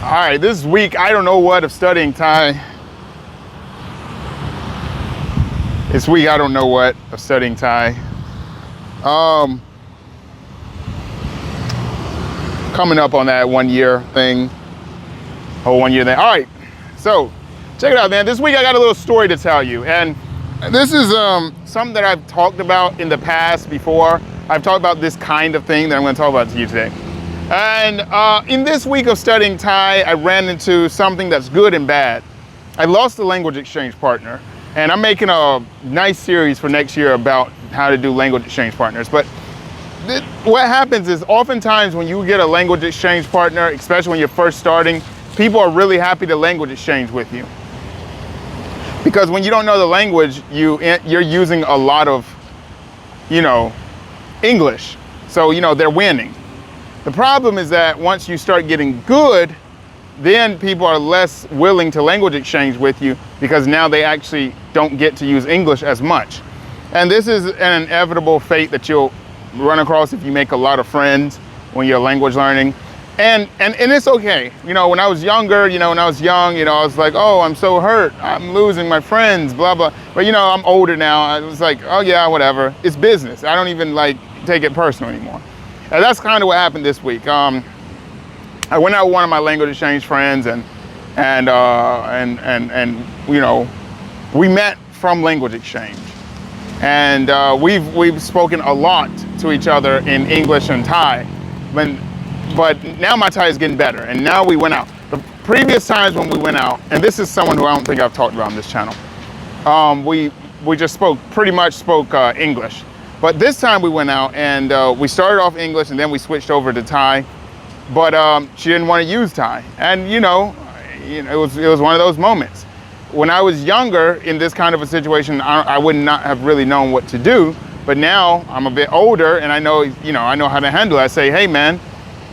All right, this week, I don't know what of studying Thai. This week, I don't know what of studying Thai. Coming up on that 1 year thing, whole 1 year thing. All right, so check it out, man. This week, I got a little story to tell you. And this is something that I've talked about in the past before. I've talked about this kind of thing that I'm gonna talk about to you today. And in this week of studying Thai, I ran into something that's good and bad. I lost a language exchange partner, and I'm making a nice series for next year about how to do language exchange partners. But what happens is oftentimes when you get a language exchange partner, especially when you're first starting, people are really happy to language exchange with you. Because when you don't know the language, you're using a lot of, English. So, they're winning. The problem is that once you start getting good, then people are less willing to language exchange with you because now they actually don't get to use English as much. And this is an inevitable fate that you'll run across if you make a lot of friends when you're language learning. And it's okay. When I was younger, when I was young, I was like, oh, I'm so hurt. I'm losing my friends, blah, blah. But, I'm older now. I was like, oh, yeah, whatever. It's business. I don't even take it personal anymore. And that's kind of what happened this week. I went out with one of my language exchange friends and we met from language exchange. And we've spoken a lot to each other in English and Thai. But now my Thai is getting better, and now we went out. The previous times when we went out, and this is someone who I don't think I've talked about on this channel, we just pretty much spoke English. But this time we went out and we started off English and then we switched over to Thai. But she didn't want to use Thai, and it was one of those moments. When I was younger in this kind of a situation, I would not have really known what to do. But now I'm a bit older and I know how to handle it. I say, hey man,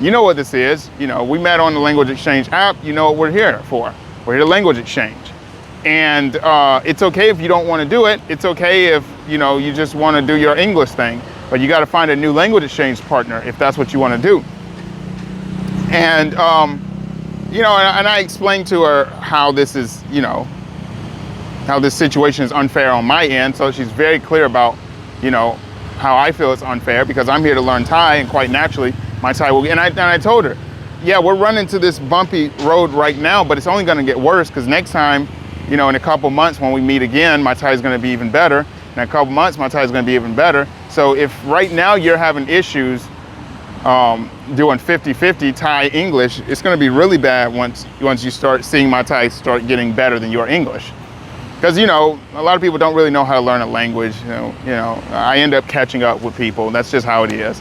you know what this is. We met on the language exchange app. You know what we're here for. We're here to language exchange. And it's okay if you don't want to do it. It's okay if, you just want to do your English thing. But you got to find a new language exchange partner if that's what you want to do. And, and I explained to her how this is, how this situation is unfair on my end. So she's very clear about, how I feel it's unfair because I'm here to learn Thai, and quite naturally my Thai will. And I told her, yeah, we're running to this bumpy road right now, but it's only going to get worse because next time, in a couple months when we meet again, my Thai is going to be even better. In a couple months, my Thai is going to be even better. So if right now you're having issues doing 50-50 Thai English, it's going to be really bad once you start seeing my Thai start getting better than your English. Because, a lot of people don't really know how to learn a language. I end up catching up with people. That's just how it is.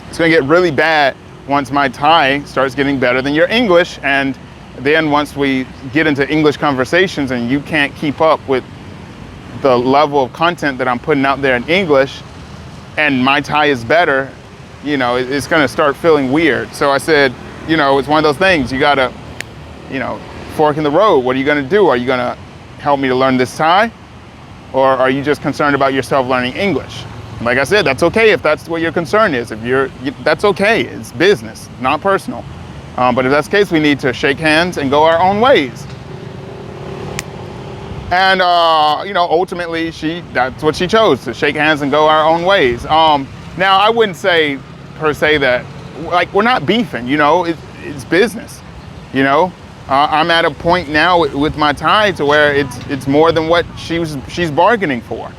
It's going to get really bad once my Thai starts getting better than your English. And then once we get into English conversations and you can't keep up with the level of content that I'm putting out there in English and my Thai is better, it's going to start feeling weird. So I said, it's one of those things. You got to, fork in the road. What are you going to do? Are you going to help me to learn this Thai? Or are you just concerned about yourself learning English? Like I said, that's okay if that's what your concern is. That's okay. It's business, not personal. But if that's the case, we need to shake hands and go our own ways. And, ultimately that's what she chose, to shake hands and go our own ways. Now I wouldn't say per se that, we're not beefing, it's business, I'm at a point now with my Thai to where it's more than what she's bargaining for,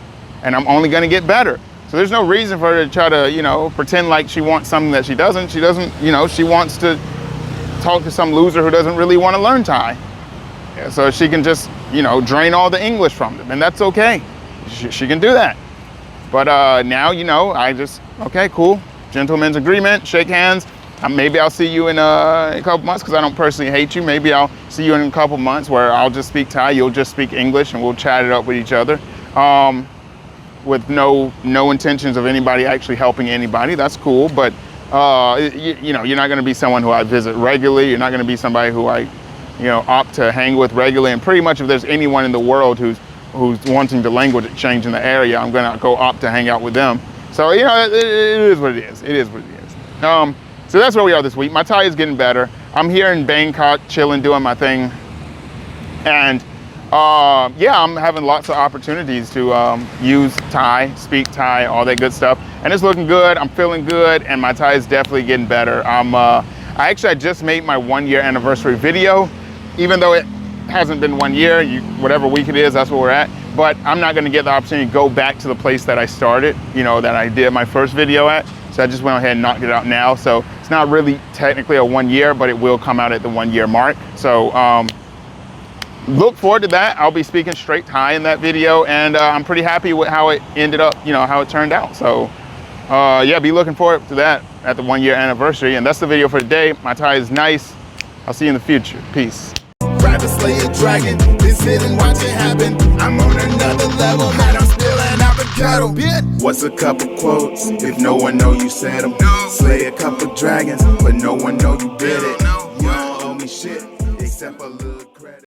and I'm only going to get better. So there's no reason for her to try to, pretend like she wants something that she doesn't. She doesn't, she wants to talk to some loser who doesn't really want to learn Thai. Yeah, so she can just, drain all the English from them, and that's okay. She can do that. But now, I just, okay, cool. Gentleman's agreement, shake hands. Maybe I'll see you in a couple months because I don't personally hate you. Maybe I'll see you in a couple months where I'll just speak Thai, you'll just speak English, and we'll chat it up with each other. With no intentions of anybody actually helping anybody. That's cool, but you're not going to be someone who I visit regularly. You're not going to be somebody who I, opt to hang with regularly. And pretty much if there's anyone in the world who's wanting to language exchange in the area, I'm going to go opt to hang out with them. So, it is what it is. It is what it is. So that's where we are this week. My Thai is getting better. I'm here in Bangkok, chilling, doing my thing. And yeah, I'm having lots of opportunities to use Thai, speak Thai, all that good stuff. And it's looking good, I'm feeling good, and my Thai is definitely getting better. I just made my 1-year anniversary video, even though it hasn't been 1 year, whatever week it is, that's where we're at. But I'm not gonna get the opportunity to go back to the place that I started, you know, that I did my first video at. So I just went ahead and knocked it out now. So it's not really technically a 1 year, but it will come out at the 1 year mark. So look forward to that. I'll be speaking straight Thai in that video, and I'm pretty happy with how it ended up, you know, how it turned out. So yeah, be looking forward to that at the 1 year anniversary. And that's the video for today. My Thai is nice. I'll see you in the future. Peace. Rather slay a dragon than sit and watch it happen. I'm on another level, man, I'm spilling out the kettle. What's a couple quotes if no one know you said them? Slay a couple dragons, but no one know you did it. You don't owe me shit except a little credit.